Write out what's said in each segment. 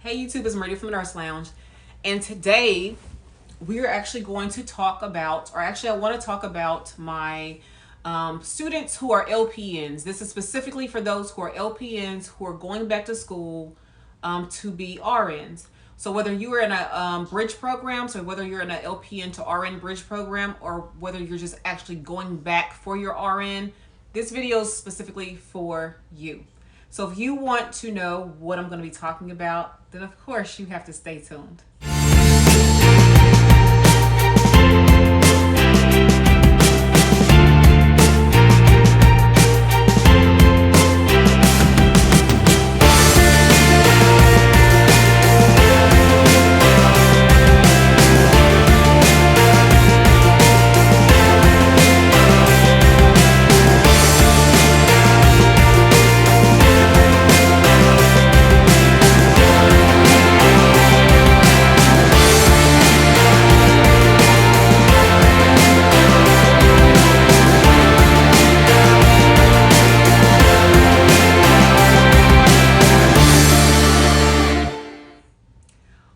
Hey YouTube, it's Marida from the Nurse Lounge, and today we are actually going to talk about, or actually I want to talk about my students who are LPNs. This is specifically for those who are LPNs who are going back to school to be RNs. So whether you are in a bridge program, so whether you're in an LPN to RN bridge program, or whether you're just actually going back for your RN, this video is specifically for you. So if you want to know what I'm going to be talking about, then of course you have to stay tuned.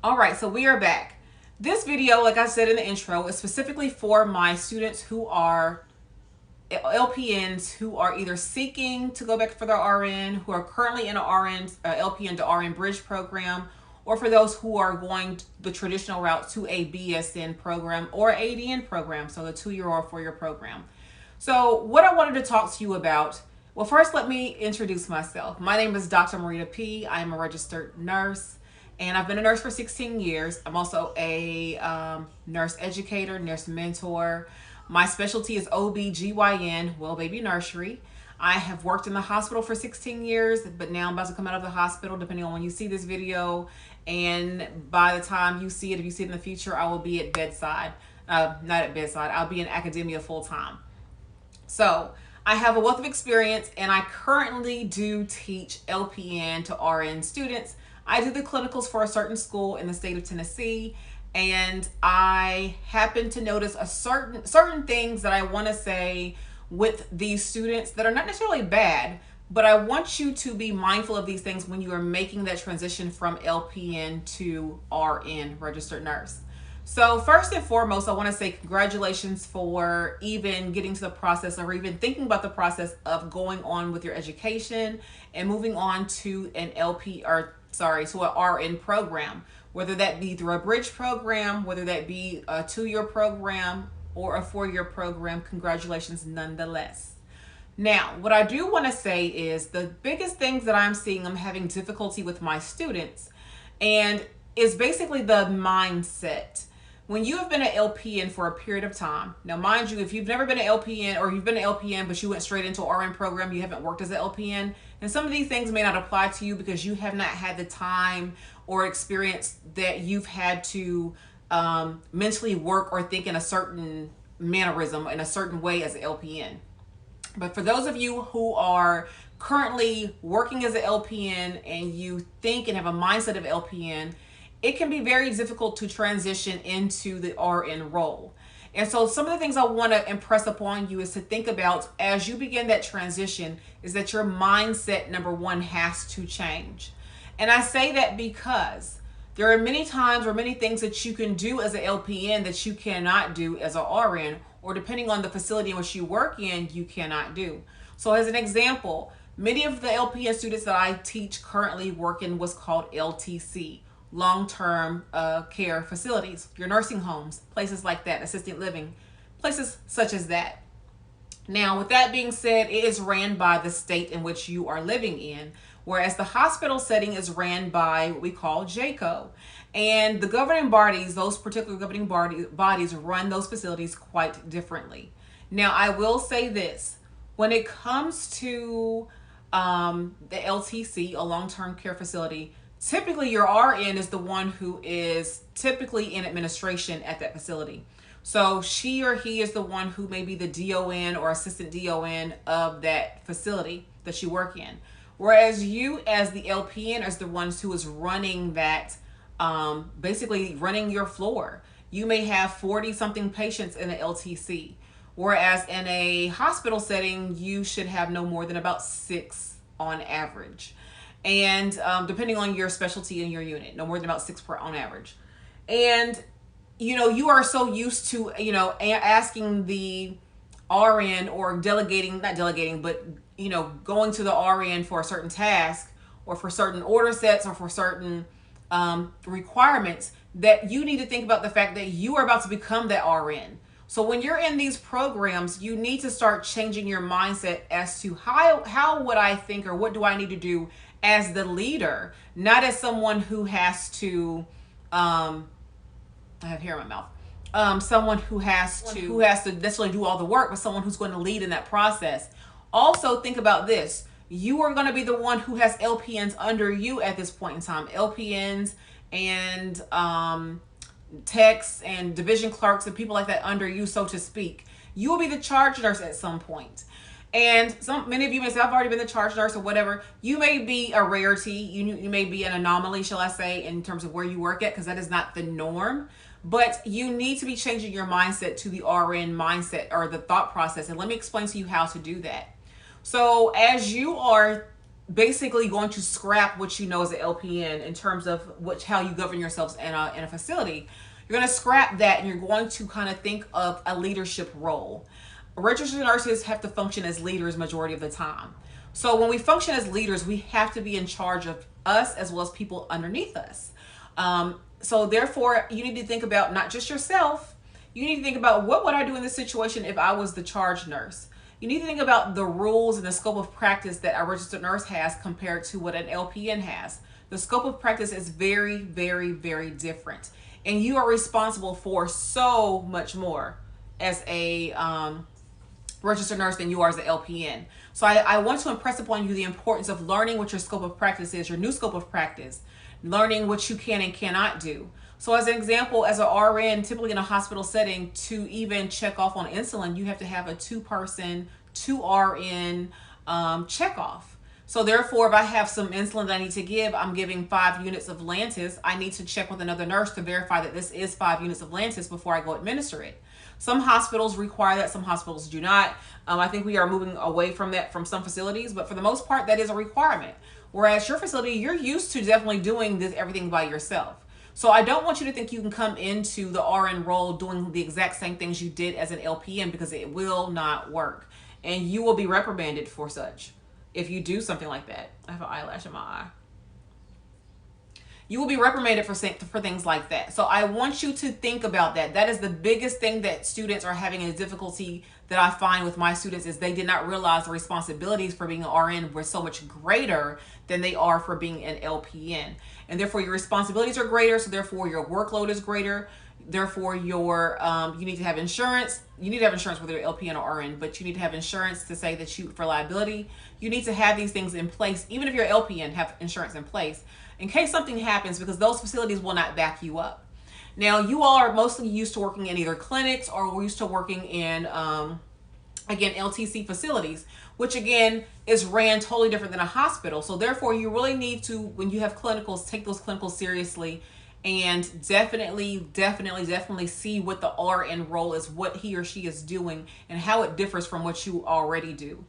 All right, so we are back. This video, like I said in the intro, is specifically for my students who are LPNs who are either seeking to go back for their RN, who are currently in an LPN to RN bridge program, or for those who are going the traditional route to a BSN program or ADN program, so the 2-year or 4-year program. So what I wanted to talk to you about, well, first let me introduce myself. My name is Dr. Marida P. I am a registered nurse, and I've been a nurse for 16 years. I'm also a nurse educator, nurse mentor. My specialty is OB/GYN, well baby nursery. I have worked in the hospital for 16 years, but now I'm about to come out of the hospital, depending on when you see this video. And by the time you see it, if you see it in the future, I will be at bedside. Not at bedside, I'll be in academia full time. So I have a wealth of experience, and I currently do teach LPN to RN students. I do the clinicals for a certain school in the state of Tennessee, and I happen to notice certain things that I want to say with these students that are not necessarily bad, but I want you to be mindful of these things when you are making that transition from LPN to RN, registered nurse. So first and foremost, I want to say congratulations for even getting to the process, or even thinking about the process of going on with your education and moving on to an to an RN program, whether that be through a bridge program, whether that be a 2-year program or a 4-year program. Congratulations nonetheless. Now, what I do want to say is the biggest things that I'm seeing, I'm having difficulty with my students, and is basically the mindset. When you have been an LPN for a period of time, now mind you, if you've never been an LPN, or you've been an LPN but you went straight into an RN program, you haven't worked as an LPN, and some of these things may not apply to you because you have not had the time or experience that you've had to mentally work or think in a certain mannerism, in a certain way as an LPN. But for those of you who are currently working as an LPN and you think and have a mindset of LPN, it can be very difficult to transition into the RN role. And so some of the things I want to impress upon you is to think about as you begin that transition is that your mindset, number one, has to change. And I say that because there are many times or many things that you can do as an LPN that you cannot do as an RN, or depending on the facility in which you work in, you cannot do. So as an example, many of the LPN students that I teach currently work in what's called LTC, long-term care facilities, your nursing homes, places like that, assisted living, places such as that. Now, with that being said, it is ran by the state in which you are living in, whereas the hospital setting is ran by what we call JCO. And the governing bodies, those particular governing bodies run those facilities quite differently. Now, I will say this, when it comes to the LTC, a long-term care facility, typically your RN is the one who is typically in administration at that facility. So she or he is the one who may be the DON or assistant DON of that facility that you work in. Whereas you as the LPN is the ones who is running that, basically running your floor. You may have 40 something patients in an LTC. Whereas in a hospital setting, you should have no more than about 6 on average. and depending on your specialty in your unit, no more than about 6 per on average. And you are so used to asking the RN, or delegating, not delegating, but going to the RN for a certain task, or for certain order sets, or for certain requirements, that you need to think about the fact that you are about to become that RN. So when you're in these programs, you need to start changing your mindset as to how would I think, or what do I need to do as the leader, not as someone who has to I have hair in my mouth. Someone who has to necessarily do all the work, but someone who's going to lead in that process. Also, think about this: you are going to be the one who has LPNs under you at this point in time. LPNs and techs and division clerks and people like that under you, so to speak. You will be the charge nurse at some point. And many of you may say, I've already been the charge nurse or whatever. You may be a rarity. You may be an anomaly, shall I say, in terms of where you work at, because that is not the norm. But you need to be changing your mindset to the RN mindset, or the thought process. And let me explain to you how to do that. So as you are basically going to scrap what you know as an LPN in terms of how you govern yourselves in a facility, you're going to scrap that, and you're going to kind of think of a leadership role. Registered nurses have to function as leaders majority of the time. So when we function as leaders, we have to be in charge of us as well as people underneath us. So therefore, you need to think about not just yourself. You need to think about, what would I do in this situation if I was the charge nurse? You need to think about the rules and the scope of practice that a registered nurse has compared to what an LPN has. The scope of practice is very, very, very different. And you are responsible for so much more as a registered nurse than you are as an LPN. So I want to impress upon you the importance of learning what your scope of practice is, your new scope of practice, learning what you can and cannot do. So as an example, as an RN, typically in a hospital setting, to even check off on insulin, you have to have a 2-person, 2 RN check off. So therefore, if I have some insulin that I need to give, I'm giving 5 units of Lantus, I need to check with another nurse to verify that this is 5 units of Lantus before I go administer it. Some hospitals require that, some hospitals do not. I think we are moving away from that from some facilities, but for the most part, that is a requirement. Whereas your facility, you're used to definitely doing everything by yourself. So I don't want you to think you can come into the RN role doing the exact same things you did as an LPN, because it will not work. And you will be reprimanded for such if you do something like that. I have an eyelash in my eye. You will be reprimanded for things like that. So I want you to think about that. That is the biggest thing that students are having a difficulty that I find with my students, is they did not realize the responsibilities for being an RN were so much greater than they are for being an LPN. And therefore your responsibilities are greater, so therefore your workload is greater. Therefore your you need to have insurance. You need to have insurance whether you're LPN or RN, but you need to have insurance to say that for liability. You need to have these things in place. Even if you're LPN, have insurance in place in case something happens, because those facilities will not back you up. Now, you all are mostly used to working in either clinics or used to working in, again, LTC facilities, which again is ran totally different than a hospital. So therefore, you really need to, when you have clinicals, take those clinicals seriously, and definitely see what the RN role is, what he or she is doing, and how it differs from what you already do.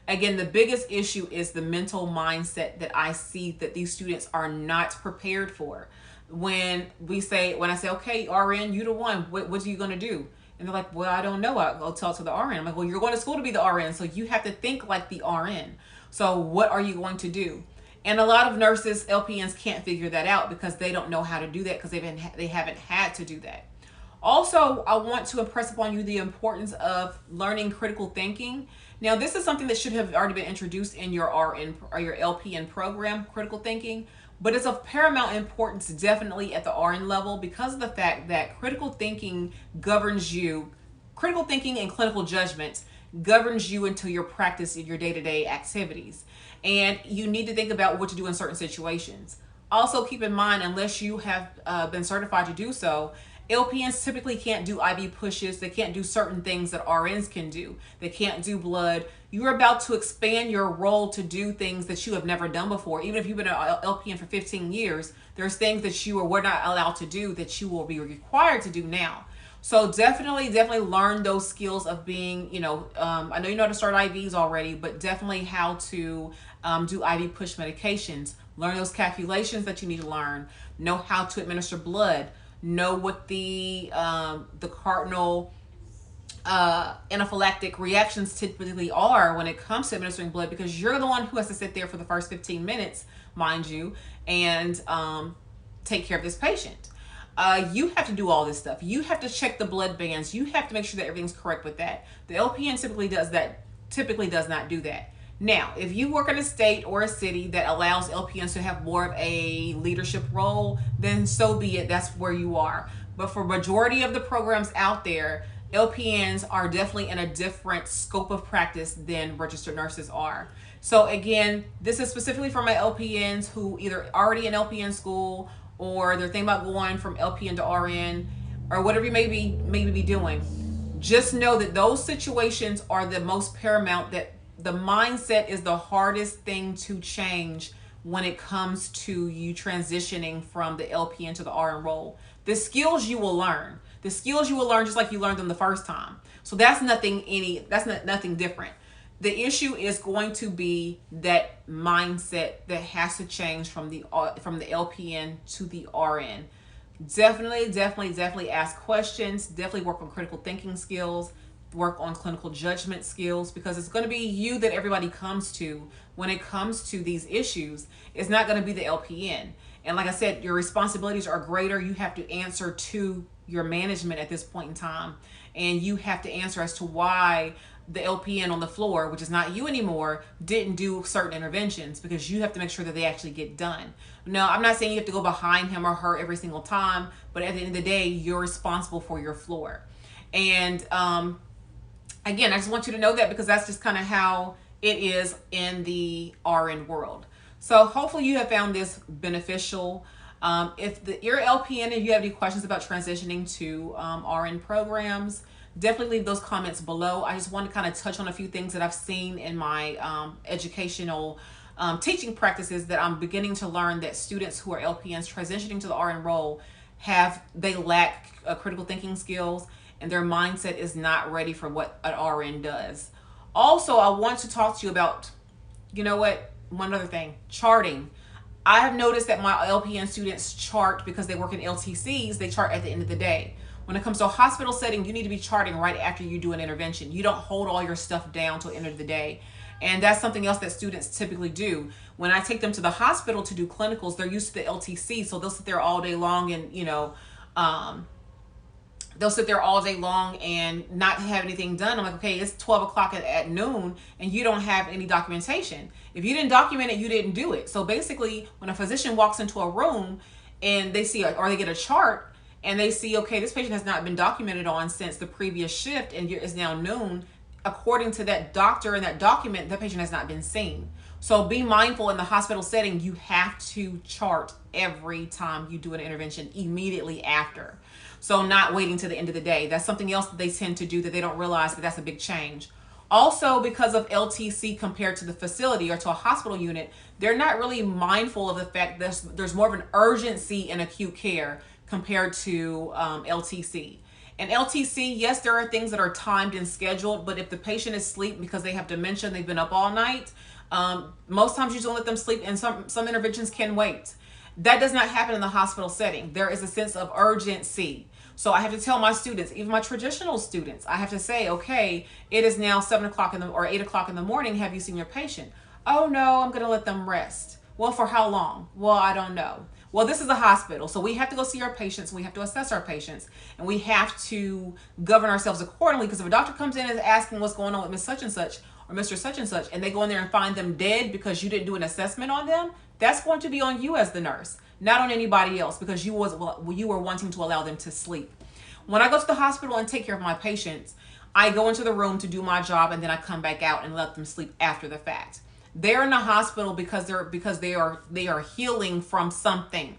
Again, the biggest issue is the mental mindset that I see that these students are not prepared for. When I say, okay, RN, you the one, what are you going to do? And they're like, well, I don't know. I'll talk to the RN. I'm like, well, you're going to school to be the RN, so you have to think like the RN. So what are you going to do? And a lot of nurses, LPNs, can't figure that out because they don't know how to do that, because they haven't had to do that. Also, I want to impress upon you the importance of learning critical thinking. Now, this is something that should have already been introduced in your RN or your LPN program, critical thinking, but it's of paramount importance definitely at the RN level, because of the fact that critical thinking governs you. Critical thinking and clinical judgment governs you into your practice in your day-to-day activities. And you need to think about what to do in certain situations. Also, keep in mind, unless you have been certified to do so, LPNs typically can't do IV pushes. They can't do certain things that RNs can do. They can't do blood. You're about to expand your role to do things that you have never done before. Even if you've been an LPN for 15 years, there's things that you were not allowed to do that you will be required to do now. So definitely learn those skills of being, I know you know how to start IVs already, but definitely how to do IV push medications, Learn those calculations that you need to learn. Know how to administer blood. Know what the cardinal anaphylactic reactions typically are when it comes to administering blood, because you're the one who has to sit there for the first 15 minutes, mind you, and take care of this patient. You have to do all this stuff. You have to check the blood bands. You have to make sure that everything's correct with that. The LPN typically does not do that. Now, if you work in a state or a city that allows LPNs to have more of a leadership role, then so be it. That's where you are. But for majority of the programs out there, LPNs are definitely in a different scope of practice than registered nurses are. So again, this is specifically for my LPNs who either already in LPN school or they're thinking about going from LPN to RN or whatever you may be doing. Just know that those situations are the most paramount, that the mindset is the hardest thing to change when it comes to you transitioning from the LPN to the RN role. The skills you will learn. The skills you will learn just like you learned them the first time. So that's nothing different. The issue is going to be that mindset that has to change from the LPN to the RN. Definitely ask questions. Definitely work on critical thinking skills. Work on clinical judgment skills, because it's going to be you that everybody comes to when it comes to these issues. It's not going to be the LPN. And like I said, your responsibilities are greater. You have to answer to your management at this point in time, and you have to answer as to why the LPN on the floor, which is not you anymore, didn't do certain interventions, because you have to make sure that they actually get done. No, I'm not saying you have to go behind him or her every single time, but at the end of the day, you're responsible for your floor. And again, I just want you to know that, because that's just kind of how it is in the RN world. So hopefully you have found this beneficial. If you're LPN and you have any questions about transitioning to RN programs, definitely leave those comments below. I just want to kind of touch on a few things that I've seen in my educational teaching practices that I'm beginning to learn that students who are LPNs transitioning to the RN role they lack critical thinking skills, and their mindset is not ready for what an RN does. Also, I want to talk to you about, one other thing, charting. I have noticed that my LPN students chart because they work in LTCs, they chart at the end of the day. When it comes to a hospital setting, you need to be charting right after you do an intervention. You don't hold all your stuff down till the end of the day. And that's something else that students typically do. When I take them to the hospital to do clinicals, they're used to the LTC, so they'll sit there all day long and, they'll sit there all day long and not have anything done. I'm like, okay, it's 12 o'clock at noon and you don't have any documentation. If you didn't document it, you didn't do it. So basically, when a physician walks into a room and they see, or they get a chart and they see, okay, this patient has not been documented on since the previous shift and it's now noon, according to that doctor and that document, the patient has not been seen. So be mindful in the hospital setting, you have to chart every time you do an intervention immediately after. So not waiting to the end of the day. That's something else that they tend to do that they don't realize, but that's a big change. Also, because of LTC compared to the facility or to a hospital unit, they're not really mindful of the fact that there's more of an urgency in acute care compared to LTC. In LTC, yes, there are things that are timed and scheduled, but if the patient is asleep because they have dementia and they've been up all night, most times you don't let them sleep, and some interventions can wait. That does not happen in the hospital setting. There is a sense of urgency. So I have to tell my students, even my traditional students, I have to say, okay, it is now 7 o'clock or 8 o'clock in the morning. Have you seen your patient? Oh no, I'm going to let them rest. Well, for how long? Well, I don't know. Well, this is a hospital, so we have to go see our patients. We have to assess our patients, and we have to govern ourselves accordingly, because if a doctor comes in and is asking what's going on with Miss Such and Such or Mr. Such and Such, and they go in there and find them dead because you didn't do an assessment on them, that's going to be on you as the nurse, not on anybody else, because you were wanting to allow them to sleep. When I go to the hospital and take care of my patients, I go into the room to do my job, and then I come back out and let them sleep after the fact. They're in the hospital because they are healing from something.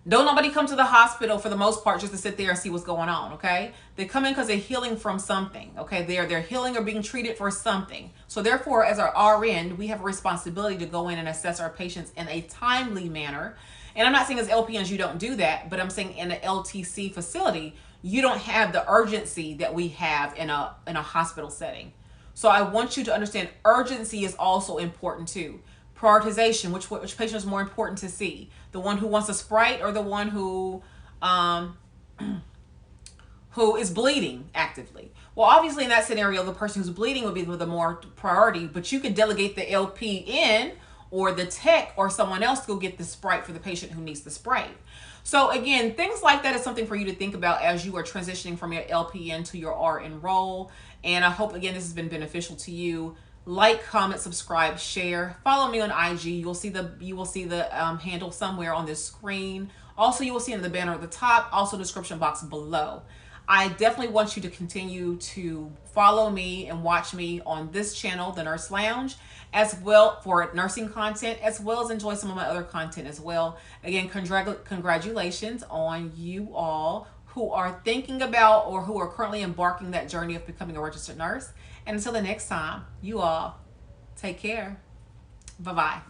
Don't nobody come to the hospital for the most part just to sit there and see what's going on, okay? They come in because they're healing from something, okay? They're healing or being treated for something. So therefore, as our RN, we have a responsibility to go in and assess our patients in a timely manner. And I'm not saying as LPNs you don't do that, but I'm saying in an LTC facility, you don't have the urgency that we have in a hospital setting. So I want you to understand urgency is also important too. prioritization, which patient is more important to see, the one who wants a Sprite or the one who is bleeding actively. Well, obviously in that scenario, the person who's bleeding would be the more priority, but you could delegate the LPN or the tech or someone else to go get the Sprite for the patient who needs the Sprite. So again, things like that is something for you to think about as you are transitioning from your LPN to your RN role. And I hope, again, this has been beneficial to you. Like, comment, subscribe, share. Follow me on IG. You will see the handle somewhere on this screen. Also, you will see in the banner at the top, also description box below. I definitely want you to continue to follow me and watch me on this channel, The Nurse Lounge, as well for nursing content, as well as enjoy some of my other content as well. Again, congratulations on you all who are thinking about or who are currently embarking that journey of becoming a registered nurse. And until the next time, you all take care. Bye-bye.